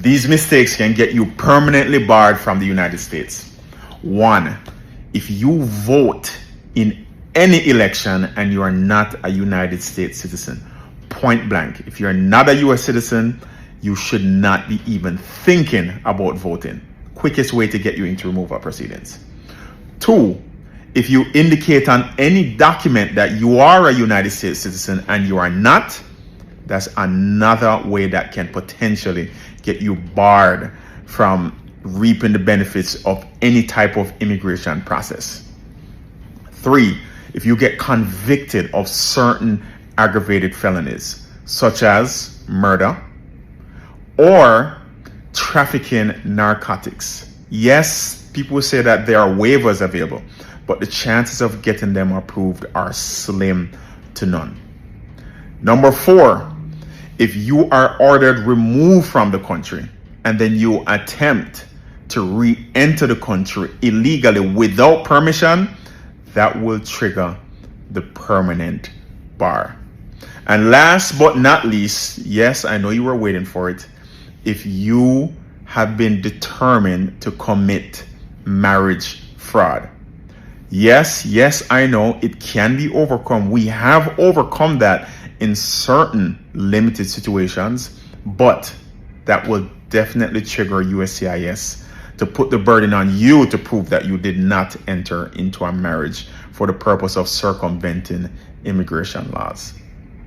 These mistakes can get you permanently barred from the United States. 1, if you vote in any election and you are not a United States citizen, point blank, if you're not a US citizen, you should not be even thinking about voting. Quickest way to get you into removal proceedings. 2, if you indicate on any document that you are a United States citizen and you are not, that's another way that can potentially get you barred from reaping the benefits of any type of immigration process. 3, if you get convicted of certain aggravated felonies, such as murder or trafficking narcotics. Yes, people say that there are waivers available, but the chances of getting them approved are slim to none. Number 4, if you are ordered removed from the country and then you attempt to re-enter the country illegally without permission, that will trigger the permanent bar. And last but not least, yes, I know you were waiting for it, if you have been determined to commit marriage fraud. Yes, I know it can be overcome. We have overcome that in certain limited situations, but that will definitely trigger USCIS to put the burden on you to prove that you did not enter into a marriage for the purpose of circumventing immigration laws.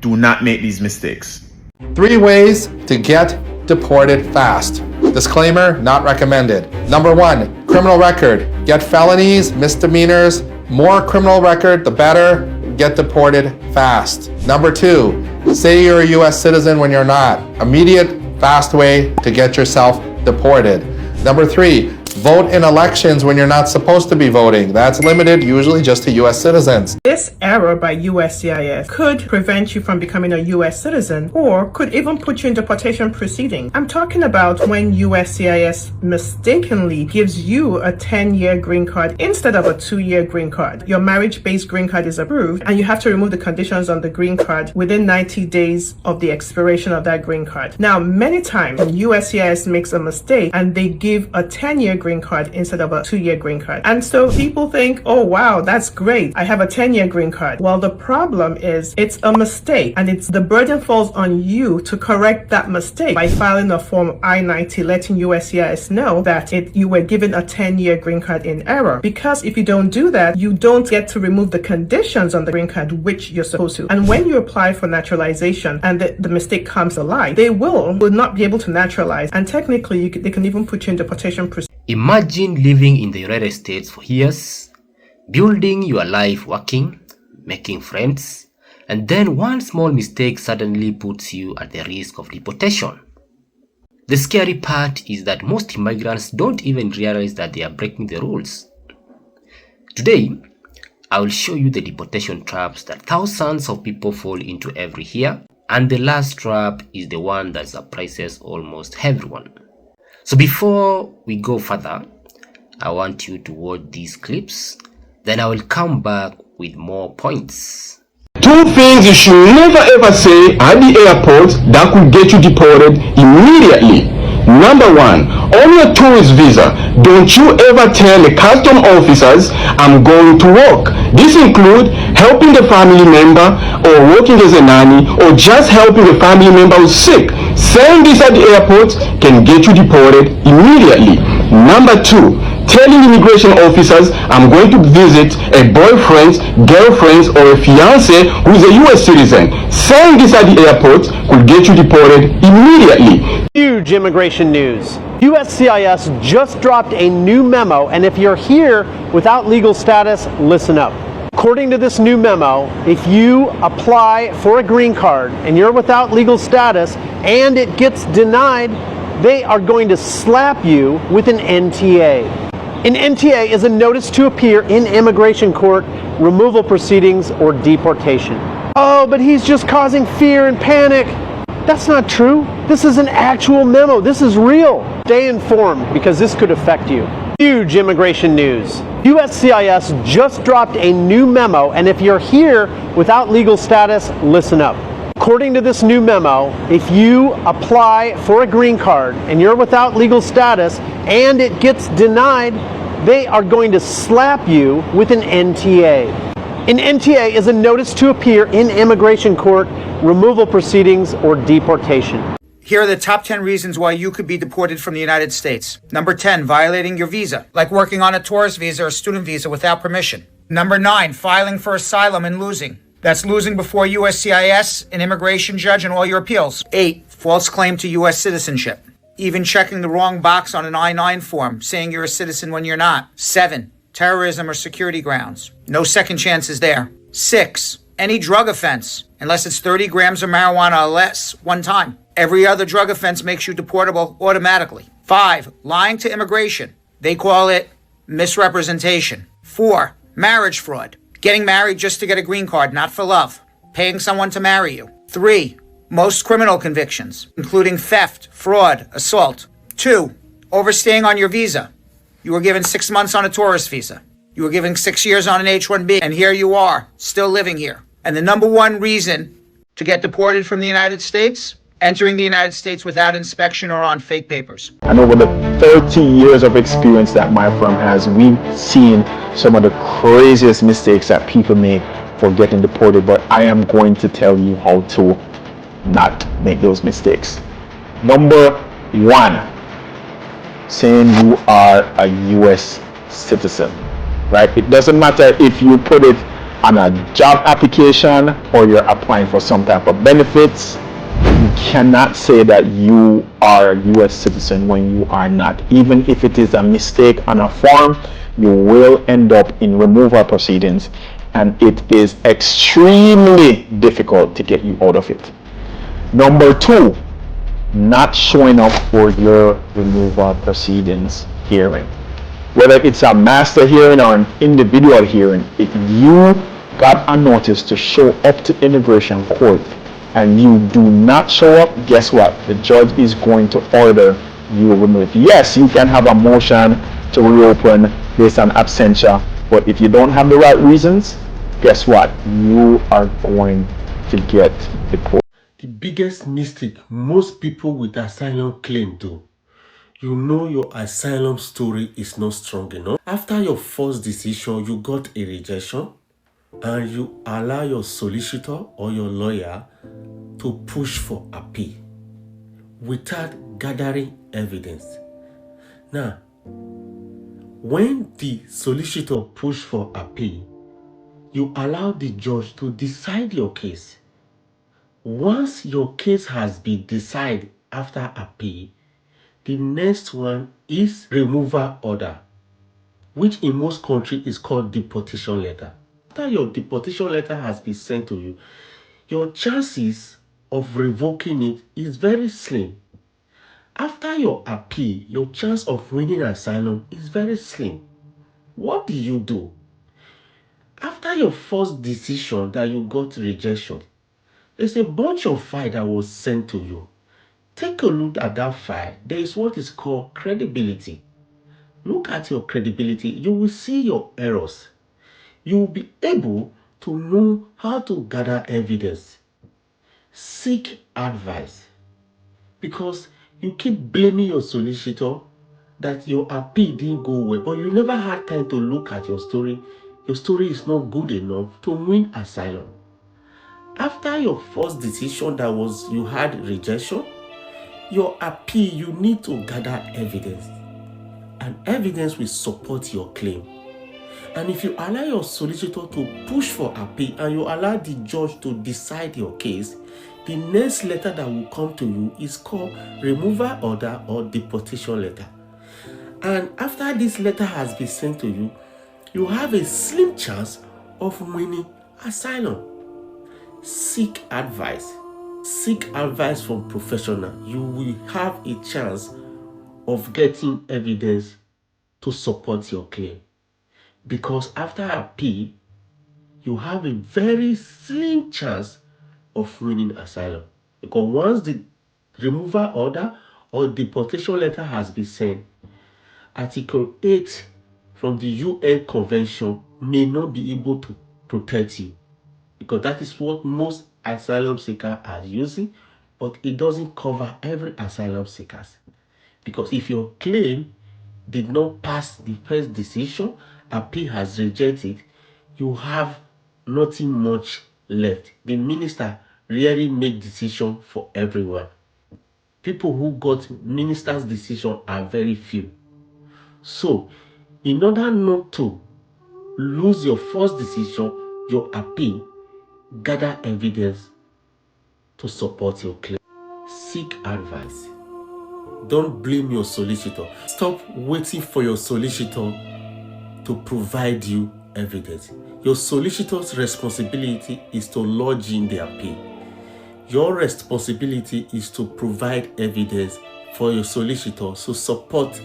Do not make these mistakes. 3 ways to get deported fast. Disclaimer, not recommended. Number 1, criminal record. Get felonies, misdemeanors. More criminal record, the better. Get deported fast. Number 2, say you're a US citizen when you're not. Immediate, fast way to get yourself deported. Number 3, vote in elections when you're not supposed to be voting. That's limited usually just to US citizens. This error by USCIS could prevent you from becoming a US citizen or could even put you in deportation proceedings. I'm talking about when USCIS mistakenly gives you a 10-year green card instead of a 2-year green card. Your marriage-based green card is approved and you have to remove the conditions on the green card within 90 days of the expiration of that green card. Now, many times USCIS makes a mistake and they give a 10-year green card instead of a 2-year green card. And so people think, oh wow, that's great. I have a 10-year green card. Well, the problem is it's a mistake and the burden falls on you to correct that mistake by filing a form I-90 letting USCIS know that you were given a 10-year green card in error. Because if you don't do that, you don't get to remove the conditions on the green card, which you're supposed to. And when you apply for naturalization and the mistake comes alive, they will not be able to naturalize. And technically, they can even put you in deportation proceedings. Imagine living in the United States for years, building your life working, making friends, and then one small mistake suddenly puts you at the risk of deportation. The scary part is that most immigrants don't even realize that they are breaking the rules. Today, I will show you the deportation traps that thousands of people fall into every year, and the last trap is the one that surprises almost everyone. So before we go further, I want you to watch these clips, then I will come back with more points. 2 things you should never ever say at the airport that could get you deported immediately. Number 1, on your tourist visa, don't you ever tell the custom officers, I'm going to work. This includes helping the family member or working as a nanny or just helping the family member who's sick. Saying this at the airport can get you deported immediately. Number 2, telling immigration officers, I'm going to visit a boyfriend, girlfriend, or a fiance who is a US citizen. Saying this at the airport could get you deported immediately. Huge immigration news. USCIS just dropped a new memo, and if you're here without legal status, listen up. According to this new memo, if you apply for a green card and you're without legal status and it gets denied, they are going to slap you with an NTA. An NTA is a notice to appear in immigration court, removal proceedings, or deportation. Oh, but he's just causing fear and panic. That's not true. This is an actual memo. This is real. Stay informed because this could affect you. Huge immigration news. USCIS just dropped a new memo, and if you're here without legal status, listen up. According to this new memo, if you apply for a green card and you're without legal status and it gets denied, they are going to slap you with an NTA. An NTA is a notice to appear in immigration court, removal proceedings, or deportation. Here are the top 10 reasons why you could be deported from the United States. Number 10, violating your visa, like working on a tourist visa or student visa without permission. Number 9, filing for asylum and losing. That's losing before USCIS, an immigration judge, and all your appeals. 8, false claim to U.S. citizenship. Even checking the wrong box on an I-9 form, saying you're a citizen when you're not. 7, terrorism or security grounds. No second chances there. 6, any drug offense, unless it's 30 grams of marijuana or less, one time. Every other drug offense makes you deportable automatically. 5, lying to immigration. They call it misrepresentation. 4, marriage fraud. Getting married just to get a green card, not for love. Paying someone to marry you. 3, most criminal convictions, including theft, fraud, assault. 2, overstaying on your visa. You were given 6 months on a tourist visa. You were given 6 years on an H-1B, and here you are, still living here. And the number one reason to get deported from the United States, entering the United States without inspection or on fake papers. And over the 30 years of experience that my firm has, we've seen some of the craziest mistakes that people make for getting deported, but I am going to tell you how to not make those mistakes. Number 1, saying you are a US citizen, right? It doesn't matter if you put it on a job application or you're applying for some type of benefits. You cannot say that you are a US citizen when you are not. Even if it is a mistake on a form, you will end up in removal proceedings, and it is extremely difficult to get you out of it. Number 2, not showing up for your removal proceedings hearing. Whether it's a master hearing or an individual hearing, if you got a notice to show up to immigration court and you do not show up, guess what? The judge is going to order you removed. Yes, you can have a motion to reopen based on absentia, but if you don't have the right reasons, guess what? You are going to get deported. The biggest mistake most people with asylum claim do. You know your asylum story is not strong enough. After your first decision, you got a rejection, and you allow your solicitor or your lawyer to push for appeal without gathering evidence. Now, when the solicitor push for appeal, you allow the judge to decide your case. Once your case has been decided after appeal, the next one is removal order, which in most countries is called deportation letter. After your deportation letter has been sent to you, your chances of revoking it is very slim. After your appeal, your chance of winning asylum is very slim. What do you do? After your first decision that you got rejection, there's a bunch of file that was sent to you. Take a look at that file. There is what is called credibility. Look at your credibility. You will see your errors. You will be able to know how to gather evidence. Seek advice. Because you keep blaming your solicitor that your appeal didn't go well, but you never had time to look at your story. Your story is not good enough to win asylum. After your first decision that was you had rejection, your appeal, you need to gather evidence. And evidence will support your claim. And if you allow your solicitor to push for appeal and you allow the judge to decide your case, the next letter that will come to you is called removal order or deportation letter. And after this letter has been sent to you, you have a slim chance of winning asylum. Seek advice. Seek advice from professionals. You will have a chance of getting evidence to support your claim. Because after appeal, you have a very slim chance of winning asylum. Because once the removal order or deportation letter has been sent, Article 8 from the UN Convention may not be able to protect you. Because that is what most asylum seekers are using, but it doesn't cover every asylum seekers. Because if your claim did not pass the first decision, appeal has rejected, you have nothing much left. The minister rarely make decision for everyone. People who got minister's decision are very few. So, in order not to lose your first decision, your appeal, gather evidence to support your claim. Seek advice. Don't blame your solicitor. Stop waiting for your solicitor to provide you evidence. Your solicitor's responsibility is to lodge in the appeal. Your responsibility is to provide evidence for your solicitor to support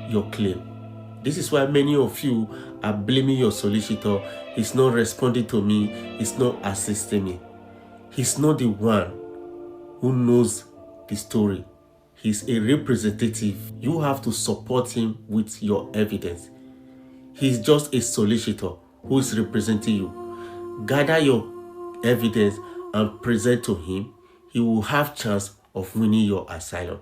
your claim. This is why many of you are blaming your solicitor. He's not responding to me. He's not assisting me. He's not the one who knows the story. He's a representative. You have to support him with your evidence. He's just a solicitor who is representing you. Gather your evidence and present to him. He will have chance of winning your asylum.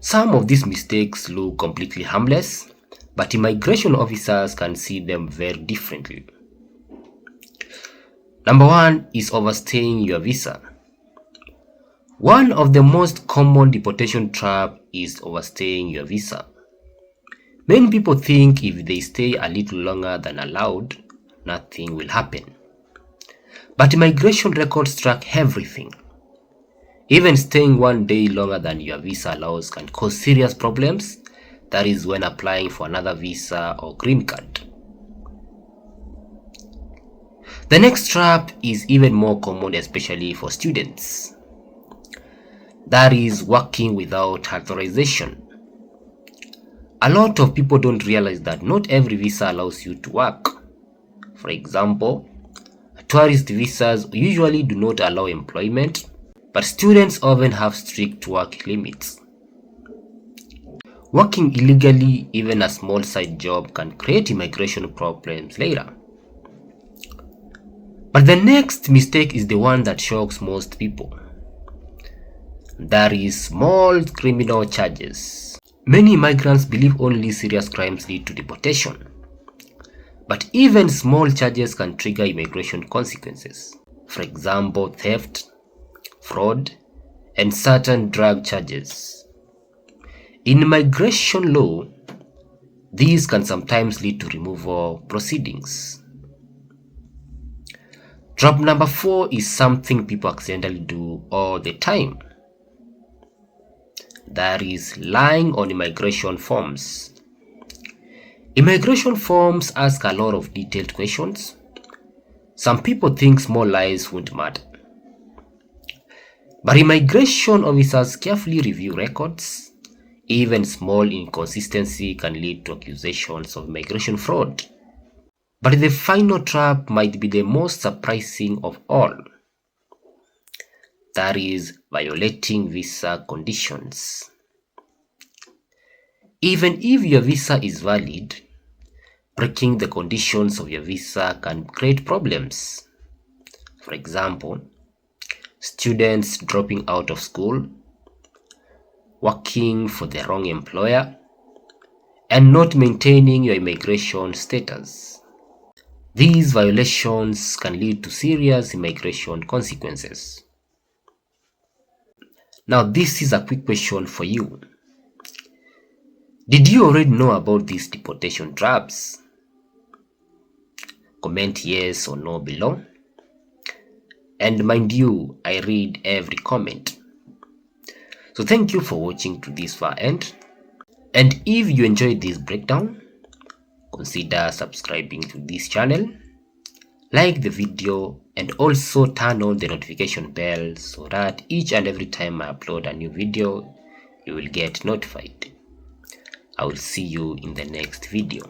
Some of these mistakes look completely harmless, but immigration officers can see them very differently. Number 1 is overstaying your visa. One of the most common deportation traps is overstaying your visa. Many people think if they stay a little longer than allowed, nothing will happen. But immigration records track everything. Even staying 1 day longer than your visa allows can cause serious problems. That is when applying for another visa or green card. The next trap is even more common, especially for students. That is working without authorization. A lot of people don't realize that not every visa allows you to work. For example, tourist visas usually do not allow employment, but students often have strict work limits. Working illegally, even a small side job, can create immigration problems later. But the next mistake is the one that shocks most people. That is small criminal charges. Many immigrants believe only serious crimes lead to deportation. But even small charges can trigger immigration consequences. For example, theft, fraud, and certain drug charges. In immigration law, these can sometimes lead to removal proceedings. Trap number 4 is something people accidentally do all the time. That is lying on immigration forms. Immigration forms ask a lot of detailed questions. Some people think small lies won't matter. But immigration officers carefully review records. Even small inconsistency can lead to accusations of immigration fraud. But the final trap might be the most surprising of all. That is violating visa conditions. Even if your visa is valid, breaking the conditions of your visa can create problems. For example, students dropping out of school, working for the wrong employer, and not maintaining your immigration status. These violations can lead to serious immigration consequences. Now, this is a quick question for you. Did you already know about these deportation traps? Comment yes or no below. And mind you, I read every comment. So thank you for watching to this far end. And if you enjoyed this breakdown, consider subscribing to this channel, like the video, and also turn on the notification bell so that each and every time I upload a new video, you will get notified. I will see you in the next video.